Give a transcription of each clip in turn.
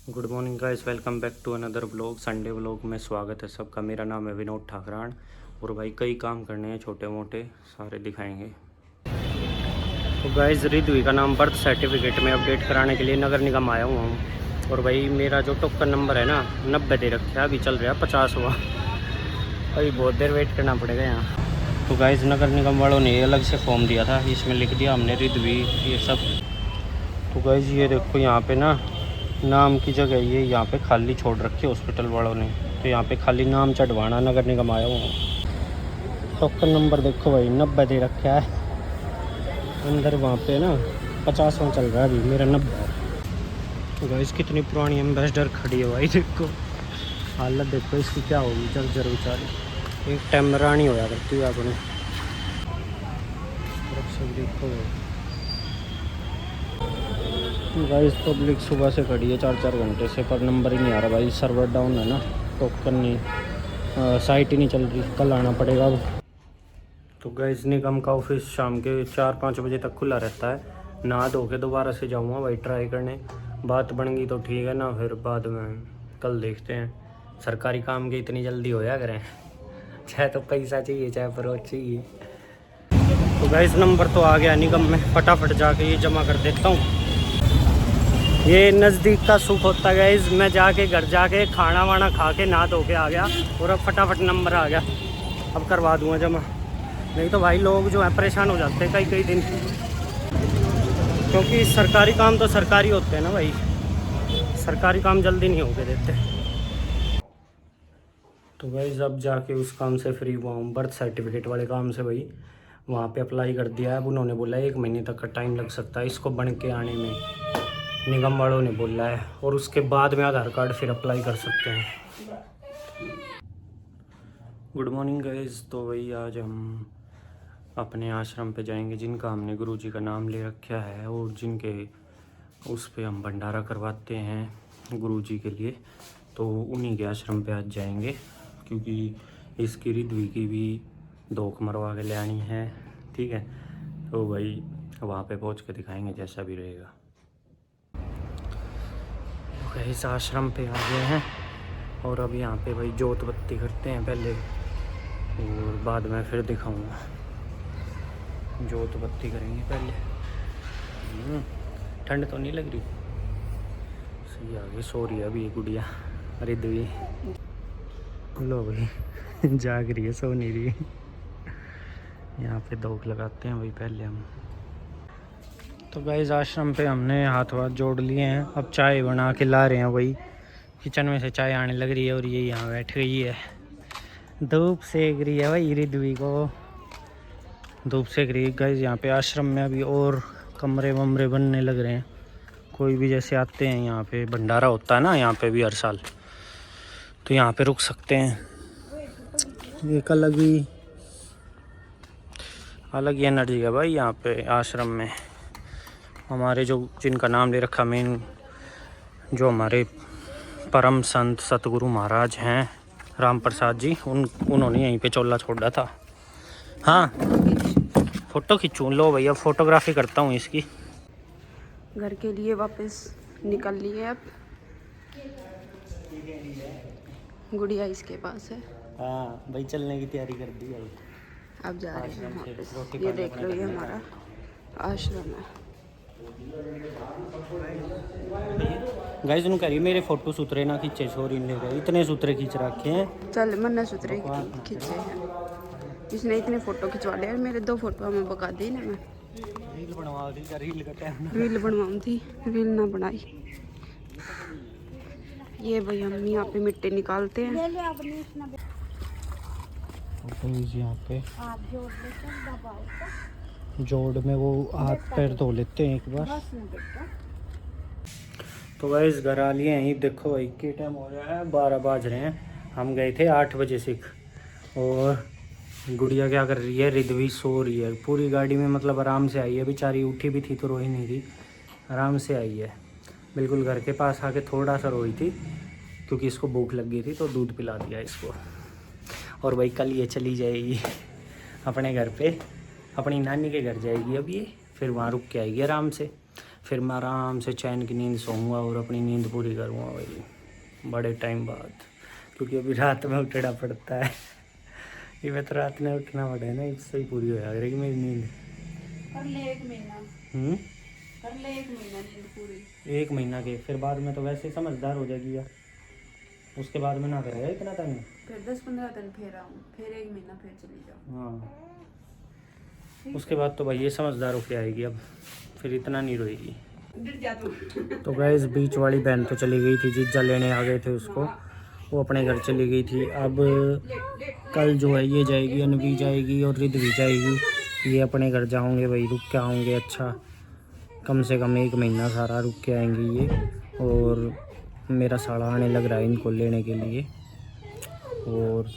Good morning guys, welcome back to another blog. Sunday blog में स्वागत है सबका। मेरा नाम है विनोद ठाकरान और भाई कई काम करने हैं छोटे मोटे, सारे दिखाएंगे। तो गाइस रिद्वी का नाम बर्थ सर्टिफिकेट में अपडेट कराने के लिए नगर निगम आया हुआ हूँ। और भाई मेरा जो टोकन नंबर है ना 90 दे रखा है, अभी चल रहा है 50 हुआ। भाई बहुत देर वेट करना पड़ेगा यहाँ। तो गाइस नगर निगम वालों ने अलग से फॉर्म दिया था, इसमें लिख दिया हमने रिद्वी ये सब। तो गाइस ये देखो यहाँ पे ना नाम की जगह ये यहाँ पे खाली छोड़ रखी है हॉस्पिटल वालों ने। तो यहाँ पे खाली नाम चढ़वाना नगर निगम आया हुआ। टोकन नंबर देखो भाई 90 दे रखा है अंदर, वहाँ पे ना 50वां चल रहा है, अभी मेरा 90। तो गाइस कितनी पुरानी एम्बेसडर खड़ी है भाई, देखो हालत देखो इसकी क्या होगी, जर्जर बेचारी। एक टाइम रानी होया करती है अपने देखो। गाइस पब्लिक सुबह से खड़ी है 4-4 घंटे से, पर नंबर ही नहीं आ रहा भाई। सर्वर डाउन है ना, टोकन नहीं, साइट ही नहीं चल रही। कल आना पड़ेगा अब। तो गाइस निगम का ऑफिस शाम के 4-5 बजे तक खुला रहता है। नहा धो के दोबारा से जाऊँगा भाई ट्राई करने। बात बन गई तो ठीक है ना, फिर बाद में कल देखते हैं। सरकारी काम के इतनी जल्दी होया करें, चाहे तो पैसा चाहिए चाहे फरोज चाहिए। तो गाइस नंबर तो आ गया निगम में, फटाफट जाके ये जमा कर देता हूँ। ये नज़दीक का सुख होता है। मैं जाके घर जाके खाना वाना खा के नहा धो के आ गया और अब फटाफट नंबर आ गया। अब करवा दूंगा जमा, नहीं तो भाई लोग जो है परेशान हो जाते हैं कई दिन, क्योंकि सरकारी काम तो सरकारी होते हैं ना भाई, सरकारी काम जल्दी नहीं होके देते। तो भाई अब जाके उस काम से फ्री हुआ हूँ, बर्थ सर्टिफिकेट वाले काम से भाई। वहाँ पे अप्लाई कर दिया है। अब उन्होंने बोला 1 महीने तक का टाइम लग सकता है इसको बन के आने में, निगम वालों ने बोला है। और उसके बाद में आधार कार्ड फिर अप्लाई कर सकते हैं। Good morning guys. तो वही आज हम अपने आश्रम पे जाएंगे जिनका हमने गुरुजी का नाम ले रखा है, और जिनके उस पे हम भंडारा करवाते हैं गुरुजी के लिए। तो उन्हीं के आश्रम पे आज जाएंगे, क्योंकि इसकी रिद्वी की भी धोख मरवा के ले आनी है। ठीक है, तो भाई वहाँ पे पहुँच के दिखाएंगे जैसा भी रहेगा। इस आश्रम पे आ गए हैं और अब यहाँ पे भाई जोत बत्ती करते हैं पहले, और बाद में फिर दिखाऊंगा। जोत बत्ती करेंगे पहले। ठंड तो नहीं लग रही? सही आ गई, सो रही है अभी गुड़िया रिद्वी। लो भाई जाग रही है, सो नहीं रही। यहाँ पे धोख लगाते हैं भाई पहले हम। तो गाइस आश्रम पे हमने हाथ जोड़ लिए हैं, अब चाय बना के ला रहे हैं। वही किचन में से चाय आने लग रही है और ये यहाँ बैठ गई है, धूप सेक रही है भाई रिद्वी को, धूप सेक रही है। गाइस यहाँ पे आश्रम में अभी और कमरे वमरे बनने लग रहे हैं। कोई भी जैसे आते हैं, यहाँ पे भंडारा होता है ना यहाँ पे भी हर साल, तो यहाँ पे रुक सकते हैं। एक अलग ही एनर्जी है भाई यहाँ पे आश्रम में। हमारे जो जिनका नाम ले रखा मेन, जो हमारे परम संत सतगुरु महाराज हैं राम प्रसाद जी, उन्होंने यहीं पे चोला छोड़ा था। हाँ फ़ोटो खींचूँ? लो भैया फ़ोटोग्राफी करता हूँ इसकी। घर के लिए वापस निकल लिए। अब गुड़िया इसके पास है। हाँ भाई चलने की तैयारी कर दी भाई। अब जा रहे हैं वापस। ये देख लो, ये हमारा आश्रम है। गाइस उन्होंने कह रही मेरे फोटो सुथरे ना खींचे, छोरी ले गए इतने सुथरे खींच रखे हैं। चल मन्ना सुथरे खींचे हैं, इसने इतने फोटो खिंचवा लिया। मेरे 2 फोटो हमें बका दी ना, मैं रील बनवा दी, रील का टाइम रील बनवाऊँ थी, रील ना बनाई। ये भाई हम यहाँ पे मिट्टी निकालते हैं। यहाँ पे जोड़ में वो हाथ पैर धो लेते हैं एक बार। तो भाई इस घर आ लिए हैं। देखो भाई के टाइम हो रहा है, 12 बज रहे हैं। हम गए थे 8 बजे से। और गुड़िया क्या कर रही है, रिद्वी सो रही है पूरी गाड़ी में, मतलब आराम से आई है बेचारी। उठी भी थी तो रोई नहीं थी, आराम से आई है बिल्कुल। घर के पास आके थोड़ा सा रोई थी क्योंकि इसको भूख लग गई थी, तो दूध पिला दिया इसको। और भाई कल ये चली जाएगी अपने घर पे, अपनी नानी के घर जाएगी अब ये, फिर वहाँ रुक के आएगी आराम से। फिर मैं आराम से चैन की नींद सोऊंगा और अपनी नींद पूरी करूँगा भाई बड़े टाइम बाद, क्योंकि अभी रात में उठना पड़ता है। ये मैं तो रात में उठना पड़े ना, इससे ही पूरी हो जाएगी मेरी नींद। कर ले 1 महीना, कर ले 1 महीना नींद पूरी। 1 महीना के फिर बाद में तो वैसे ही समझदार हो जाएगी यार, उसके बाद में ना करेगा इतना टाइम। फिर 10-15 दिन फिर आऊँ, फिर 1 महीना फिर चली जाऊँ। हाँ उसके बाद तो भाई ये समझदार होके आएगी, अब फिर इतना नहीं रोएगी। तो गैस बीच वाली बहन तो चली गई थी, जीजा लेने आ गए थे उसको, वो अपने घर चली गई थी। अब कल जो है ये जाएगी, अनवी जाएगी और रिद्वी जाएगी, ये अपने घर जाओगे भाई, रुक के आएंगे। अच्छा कम से कम 1 महीना सारा रुक के आएंगे ये, और मेरा साड़ा आने लग रहा है इनको लेने के लिए। और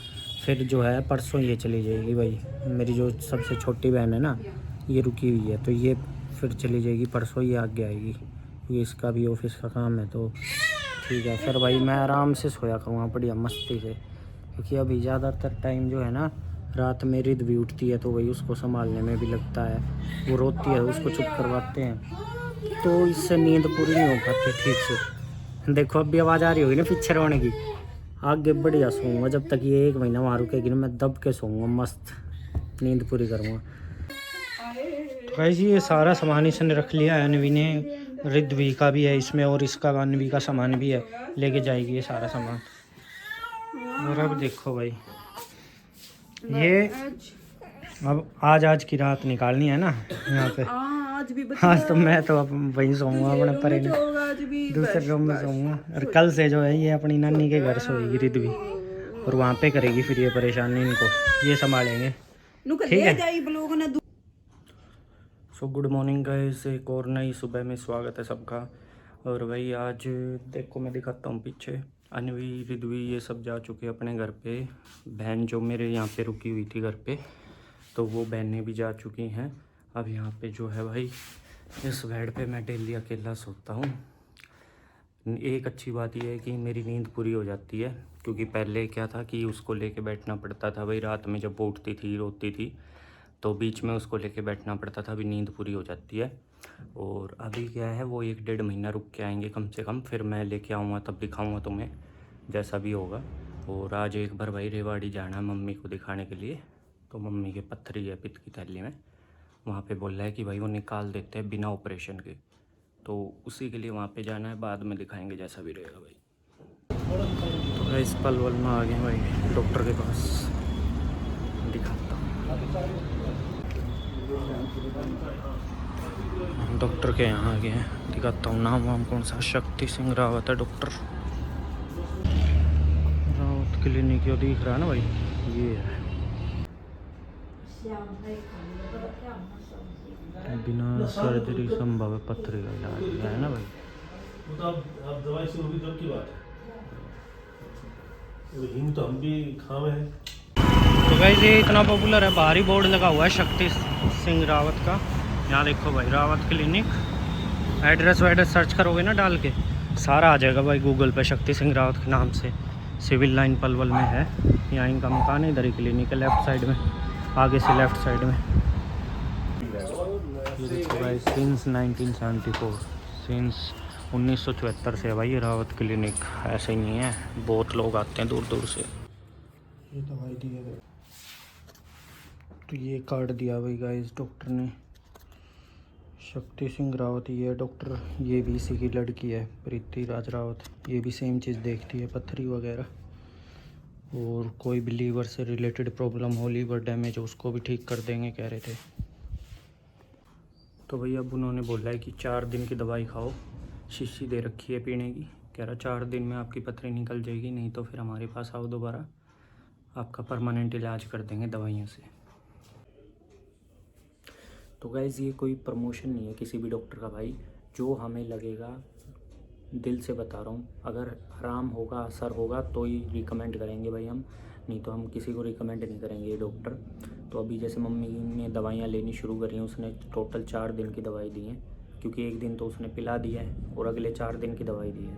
फिर जो है परसों ये चली जाएगी भाई, मेरी जो सबसे छोटी बहन है ना ये रुकी हुई है, तो ये फिर चली जाएगी परसों, ये आगे आएगी, क्योंकि इसका भी ऑफिस का काम है। तो ठीक है फिर भाई मैं आराम से सोया करूँगा बढ़िया मस्ती से, क्योंकि अभी ज़्यादातर टाइम जो है ना रात में रिद भी उठती है, तो वही उसको संभालने में भी लगता है, वो रोती है उसको चुप करवाते हैं, तो इससे नींद पूरी नहीं हो पाती ठीक से। देखो अब भी आवाज़ आ रही होगी ना पीछे रोने की। आगे बढ़िया सोऊंगा जब तक ये 1 महीना वहाँ रुकेगी ना, मैं दब के सोऊंगा, मस्त नींद पूरी करूँगा। तो भाई ये सारा सामान इसने रख लिया है, अनवी ने, रिद्वी का भी है इसमें और इसका अनवी का सामान भी है, लेके जाएगी ये सारा सामान। और अब देखो भाई ये अब आज की रात निकालनी है ना यहाँ पे। आज तो मैं तो अब वहीं सोऊंगा अपने परे दूसरे रूम में सोऊंगा, और कल से जो है ये अपनी नानी के घर सोएगी रिद्वी, और वहाँ पे करेगी फिर ये परेशानी, इनको ये संभालेंगे, ठीक है। सो गुड मॉर्निंग गाइस, एक और नई सुबह में स्वागत है सबका। और भाई आज देखो मैं दिखाता हूँ पीछे, अनवी रिद्वी ये सब जा चुके अपने घर पे, बहन जो मेरे यहाँ पे रुकी हुई थी घर पे, तो वो बहनें भी जा चुकी हैं। अब यहाँ पे जो है भाई इस बेड पे मैं डेली अकेला सोता हूँ। एक अच्छी बात यह है कि मेरी नींद पूरी हो जाती है, क्योंकि पहले क्या था कि उसको लेके बैठना पड़ता था भाई, रात में जब वो उठती थी रोती थी तो बीच में उसको लेके बैठना पड़ता था, अभी नींद पूरी हो जाती है। और अभी क्या है वो 1-1.5 महीना रुक के आएंगे कम से कम, फिर मैं लेके आऊँगा तब दिखाऊँगा तुम्हें जैसा भी होगा। और आज एक बार भाई रेवाड़ी जाना है मम्मी को दिखाने के लिए, तो मम्मी के पत्थरी है पित्त की थैली में, वहाँ पे बोल रहा है कि भाई वो निकाल देते हैं बिना ऑपरेशन के, तो उसी के लिए वहाँ पे जाना है, बाद में दिखाएंगे जैसा भी रहेगा भाई। तो इस पलवल में आ गए भाई डॉक्टर के पास, दिखाता हूँ डॉक्टर के यहाँ आ गए हैं, दिखाता हूँ। नाम वाम कौन सा, शक्ति सिंह रावत है डॉक्टर, रावत क्लिनिक जो दिख रहा है ना भाई ये है। बिना सर्जरी संभव है पत्थरी का इलाज है ना भाई। तो अब दवाई से होगी तब की बात है, हिंग तो हम भी खावे हैं। तो भाई ये इतना पॉपुलर है, बाहरी बोर्ड लगा हुआ है शक्ति सिंह रावत का, यहाँ देखो भाई रावत क्लिनिक, एड्रेस वैड्रेस सर्च करोगे ना डाल के सारा आ जाएगा भाई गूगल पे, शक्ति सिंह रावत के नाम से। सिविल लाइन पलवल में है, यहाँ इनका मकान है, इधर ही क्लिनिक है लेफ्ट साइड में, आगे से लेफ्ट साइड में। ये देखो भाई सिंस 1974, सिंस 1974 से है भाई ये रावत क्लिनिक, ऐसे ही नहीं है, बहुत लोग आते हैं दूर दूर से। ये दवाई दी है तो ये कार्ड दिया भाई गाइस डॉक्टर ने, शक्ति सिंह रावत ये डॉक्टर, ये भी इसी की लड़की है प्रीति राज रावत, ये भी सेम चीज़ देखती है पत्थरी वगैरह, और कोई भी लीवर से रिलेटेड प्रॉब्लम हो, लीवर डैमेज हो, उसको भी ठीक कर देंगे कह रहे थे। तो भैया अब उन्होंने बोला है कि 4 दिन की दवाई खाओ, शीशी दे रखी है पीने की, कह रहा 4 दिन में आपकी पथरी निकल जाएगी, नहीं तो फिर हमारे पास आओ दोबारा, आपका परमानेंट इलाज कर देंगे दवाइयों से। तो गाइज़ ये कोई प्रमोशन नहीं है किसी भी डॉक्टर का भाई, जो हमें लगेगा, दिल से बता रहा हूँ, अगर आराम होगा असर होगा तो ही रिकमेंड करेंगे भाई हम, नहीं तो हम किसी को रिकमेंड नहीं करेंगे ये डॉक्टर। तो अभी जैसे मम्मी ने दवाइयाँ लेनी शुरू करी हैं, उसने टोटल 4 दिन की दवाई दी है, क्योंकि 1 दिन तो उसने पिला दिया है और अगले 4 दिन की दवाई दी है।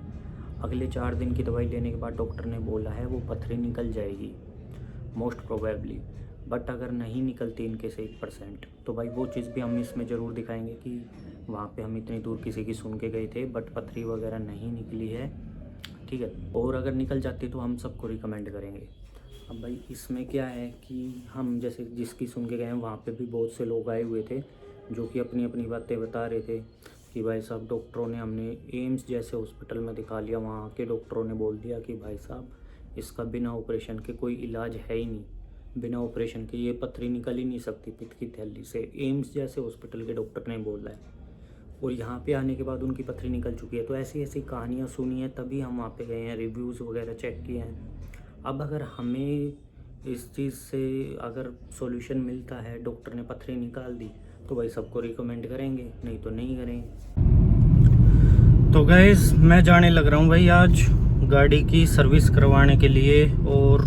अगले 4 दिन की दवाई लेने के बाद डॉक्टर ने बोला है वो पथरी निकल जाएगी मोस्ट प्रोबेबली, बट अगर नहीं निकलती इनके से 1% तो भाई वो चीज़ भी हम इसमें ज़रूर दिखाएंगे कि वहाँ पे हम इतनी दूर किसी की सुन के गए थे बट पथरी वगैरह नहीं निकली है, ठीक है। और अगर निकल जाती तो हम सबको रिकमेंड करेंगे। अब भाई इसमें क्या है कि हम जैसे जिसकी सुन के गए हैं वहाँ पे भी बहुत से लोग आए हुए थे जो कि अपनी अपनी बातें बता रहे थे कि भाई साहब डॉक्टरों ने, हमने एम्स जैसे हॉस्पिटल में दिखा लिया, वहाँ के डॉक्टरों ने बोल दिया कि भाई साहब इसका बिना ऑपरेशन के कोई इलाज है ही नहीं, बिना ऑपरेशन के ये पथरी निकल ही नहीं सकती पित्त की थैली से, एम्स जैसे हॉस्पिटल के डॉक्टर ने बोला है। और यहाँ पे आने के बाद उनकी पथरी निकल चुकी है। तो ऐसी ऐसी कहानियाँ सुनी हैं तभी हम वहाँ पे गए हैं, रिव्यूज़ वगैरह चेक किए हैं। अब अगर हमें इस चीज़ से अगर सॉल्यूशन मिलता है, डॉक्टर ने पथरी निकाल दी, तो भाई सबको रिकमेंड करेंगे, नहीं तो नहीं करेंगे। तो गाइस मैं जाने लग रहा हूँ भाई आज गाड़ी की सर्विस करवाने के लिए। और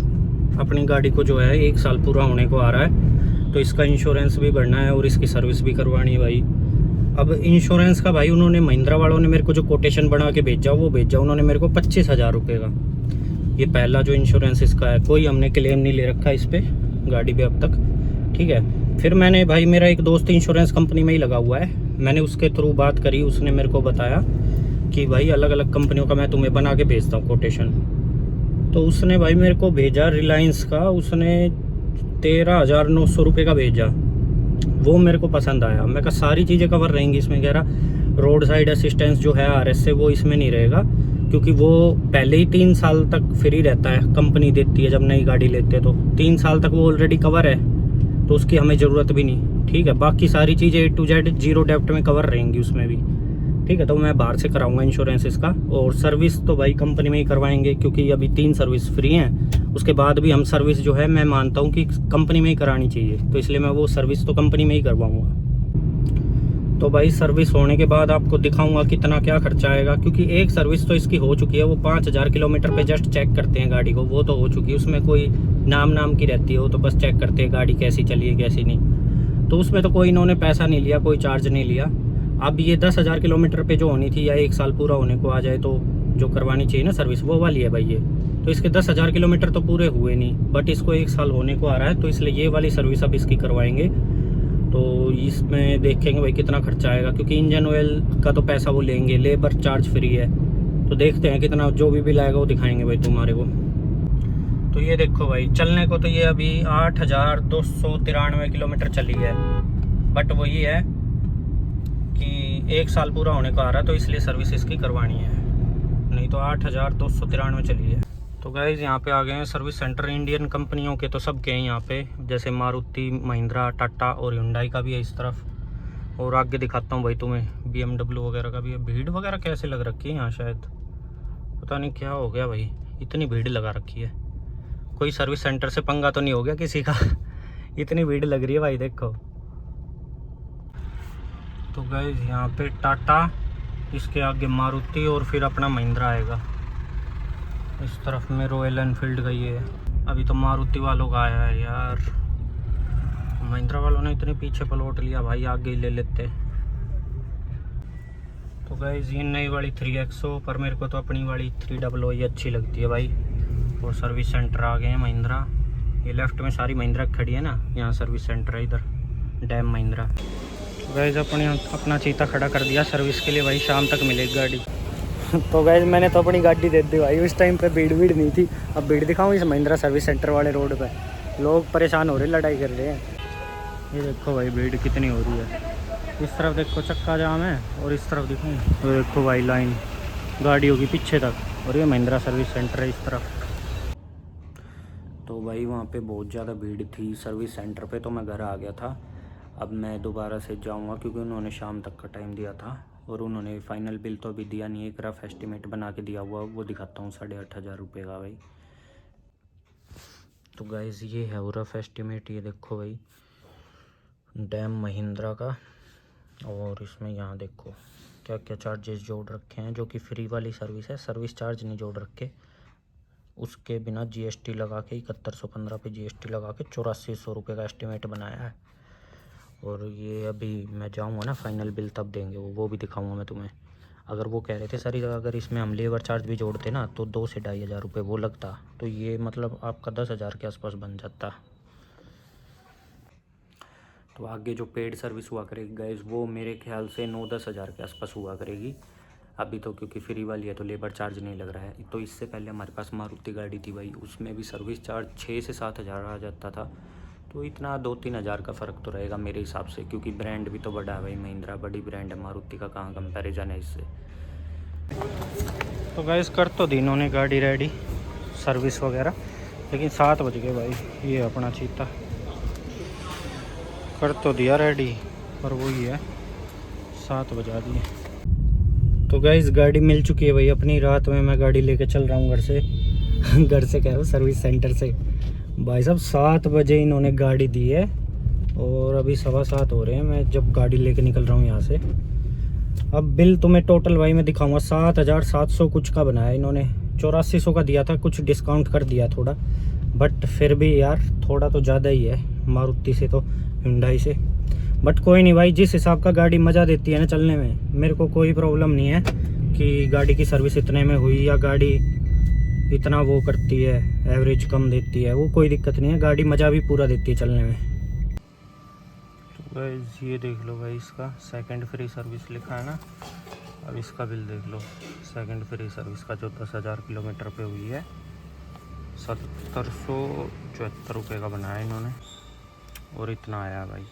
अपनी गाड़ी को जो है 1 साल पूरा होने को आ रहा है, तो इसका इंश्योरेंस भी भरना है और इसकी सर्विस भी करवानी है भाई। अब इंश्योरेंस का भाई उन्होंने महिंद्रा वालों ने मेरे को जो कोटेशन बना के भेजा वो भेजा उन्होंने मेरे को 25,000 रुपये का। ये पहला जो इंश्योरेंस इसका है, कोई हमने क्लेम नहीं ले रखा इस पर गाड़ी पे अब तक, ठीक है। फिर मैंने भाई, मेरा एक दोस्त इंश्योरेंस कंपनी में ही लगा हुआ है, मैंने उसके थ्रू बात करी, उसने मेरे को बताया कि भाई अलग अलग कंपनियों का मैं तुम्हें बना के भेजता हूँ कोटेशन। तो उसने भाई मेरे को भेजा रिलायंस का, उसने 13,900 रुपये का भेजा। वो मेरे को पसंद आया। मैं कहा सारी चीज़ें कवर रहेंगी इसमें, कह रहा रोड साइड असिस्टेंस जो है RS से वो इसमें नहीं रहेगा, क्योंकि वो पहले ही 3 साल तक फ्री रहता है, कंपनी देती है जब नई गाड़ी लेते हैं, तो 3 साल तक वो ऑलरेडी कवर है, तो उसकी हमें ज़रूरत भी नहीं, ठीक है। बाकी सारी चीज़ें A to Z 0 डेप्ट में कवर रहेंगी उसमें भी, ठीक है। तो मैं बाहर से कराऊंगा इंश्योरेंस इसका, और सर्विस तो भाई कंपनी में ही करवाएंगे, क्योंकि अभी 3 सर्विस फ्री हैं। उसके बाद भी हम सर्विस जो है मैं मानता हूँ कि कंपनी में ही करानी चाहिए, तो इसलिए मैं वो सर्विस तो कंपनी में ही करवाऊँगा। तो भाई सर्विस होने के बाद आपको दिखाऊंगा कितना क्या खर्चा आएगा, क्योंकि एक सर्विस तो इसकी हो चुकी है, वो 5,000 किलोमीटर पे जस्ट चेक करते हैं गाड़ी को, वो तो हो चुकी है। उसमें कोई नाम की रहती है, वो तो बस चेक करते हैं गाड़ी कैसी चली है कैसी नहीं, तो उसमें तो कोई इन्होंने पैसा नहीं लिया, कोई चार्ज नहीं लिया। अब ये 10,000 किलोमीटर पे जो होनी थी या 1 साल पूरा होने को आ जाए तो जो करवानी चाहिए ना सर्विस, वो वाली है भाई ये। तो इसके 10,000 किलोमीटर तो पूरे हुए नहीं, बट इसको 1 साल होने को आ रहा है, तो इसलिए ये वाली सर्विस अब इसकी करवाएंगे। तो इसमें देखेंगे भाई कितना खर्चा आएगा, क्योंकि इंजन ऑयल का तो पैसा वो लेंगे, लेबर चार्ज फ्री है, तो देखते हैं कितना जो भी बिल आएगा वो दिखाएंगे भाई तुम्हारे को। तो ये देखो भाई चलने को तो ये अभी 8,293 किलोमीटर चली है, बट वो ये है कि 1 साल पूरा होने को आ रहा है, तो इसलिए सर्विस इसकी करवानी है, नहीं तो 8,293 चली है। तो गाइज़ यहाँ पे आ गए हैं सर्विस सेंटर, इंडियन कंपनियों के तो सब के हैं यहाँ पे, जैसे मारुति, महिंद्रा, टाटा और हुंडई का भी है इस तरफ। और आगे दिखाता हूँ भाई तुम्हें, BMW वगैरह का भी है। भीड़ वगैरह कैसे लग रखी है यहाँ, शायद पता नहीं क्या हो गया भाई, इतनी भीड़ लगा रखी है। कोई सर्विस सेंटर से पंगा तो नहीं हो गया किसी का इतनी भीड़ लग रही है भाई देखो। तो गाइज़ यहाँ पे टाटा, इसके आगे मारुति और फिर अपना महिंद्रा आएगा। इस तरफ में रॉयल एनफील्ड का ये है। अभी तो मारुति वालों का आया है यार, महिंद्रा वालों ने इतने पीछे पलट लिया भाई, आगे ही ले लेते। तो गाइस ये नई वाली 3XO, पर मेरे को तो अपनी वाली 300 ही अच्छी लगती है भाई। और सर्विस सेंटर आ गए हैं महिंद्रा, ये लेफ्ट में सारी महिंद्रा खड़ी है ना, यहाँ सर्विस सेंटर है, इधर डैम महिंद्रा। गाइस अपना चीता खड़ा कर दिया सर्विस के लिए भाई, शाम तक मिलेगी गाड़ी तो गाइस मैंने तो अपनी गाड़ी दे दी भाई, उस टाइम पे भीड़ नहीं थी। अब भीड़ दिखाऊँ इस महिंद्रा सर्विस सेंटर वाले रोड पे, लोग परेशान हो रहे, लड़ाई कर रहे हैं। ये देखो भाई भीड़ कितनी हो रही है, इस तरफ देखो चक्का जाम है, और इस तरफ देखो तो देखो भाई लाइन गाड़ियों की पीछे तक, और ये महिंद्रा सर्विस सेंटर है इस तरफ। तो भाई वहाँ पे बहुत ज़्यादा भीड़ थी सर्विस सेंटर पे, तो मैं घर आ गया था। अब मैं दोबारा से जाऊँगा, क्योंकि उन्होंने शाम तक का टाइम दिया था, और उन्होंने फाइनल बिल तो अभी दिया नहीं है, एक रफ एस्टिमेट बना के दिया हुआ, वो दिखाता हूँ 8,500 रुपये का भाई। तो गाइज़ ये है वो रफ एस्टिमेट, ये देखो भाई डैम महिंद्रा का। और इसमें यहाँ देखो क्या क्या चार्जेस जोड़ रखे हैं, जो कि फ्री वाली सर्विस है, सर्विस चार्ज नहीं जोड़ रखे, उसके बिना GST लगा के 7115 पे GST लगा के 8400 रुपये का एस्टिमेट बनाया है। और ये अभी मैं जाऊँगा ना फाइनल बिल तब देंगे वो भी दिखाऊंगा मैं तुम्हें। अगर वो कह रहे थे सर अगर इसमें हम लेबर चार्ज भी जोड़ते ना तो 2 से 2,500 रुपये वो लगता, तो ये मतलब आपका 10,000 के आसपास बन जाता। तो आगे जो पेड सर्विस हुआ करेगी गाइस वो मेरे ख्याल से 9-10 हज़ार के आसपास हुआ करेगी। अभी तो क्योंकि फ्री वाली है तो लेबर चार्ज नहीं लग रहा है। तो इससे पहले हमारे पास मारुति गाड़ी थी भाई, उसमें भी सर्विस चार्ज 6 से 7 हज़ार आ जाता था। तो इतना 2-3 हज़ार का फ़र्क तो रहेगा मेरे हिसाब से, क्योंकि ब्रांड भी तो बड़ा है भाई, महिंद्रा बड़ी ब्रांड है, मारुति का कहाँ कंपैरिजन है इससे। तो गाइस कर तो दी इन्होंने गाड़ी रेडी, सर्विस वगैरह, लेकिन 7 बज गए भाई। ये अपना चीता कर तो दिया रेडी, पर वही है 7 बजा दिए। तो गाइस गाड़ी मिल चुकी है भाई अपनी। रात में मैं गाड़ी लेके चल रहा हूँ घर से घर से कह रहा हूँ, सर्विस सेंटर से। भाई साहब 7 बजे इन्होंने गाड़ी दी है और अभी 7:15 हो रहे हैं मैं जब गाड़ी लेके निकल रहा हूँ यहाँ से। अब बिल तुम्हें टोटल भाई मैं दिखाऊंगा, 7,700 कुछ का बनाया इन्होंने। 8400 का दिया था, कुछ डिस्काउंट कर दिया थोड़ा, बट फिर भी यार थोड़ा तो ज़्यादा ही है मारुति से तो हुंडई से। बट कोई नहीं भाई, जिस हिसाब का गाड़ी मज़ा देती है ना चलने में, मेरे को कोई प्रॉब्लम नहीं है कि गाड़ी की सर्विस इतने में हुई या गाड़ी इतना वो करती है, एवरेज कम देती है, वो कोई दिक्कत नहीं है। गाड़ी मज़ा भी पूरा देती है चलने में। तो गाइस ये देख लो भाई, इसका सेकंड फ्री सर्विस लिखा है ना। अब इसका बिल देख लो, सेकंड फ्री सर्विस का जो 10,000 किलोमीटर पे हुई है, 7,774 रुपये का बनाया इन्होंने और इतना आया भाई।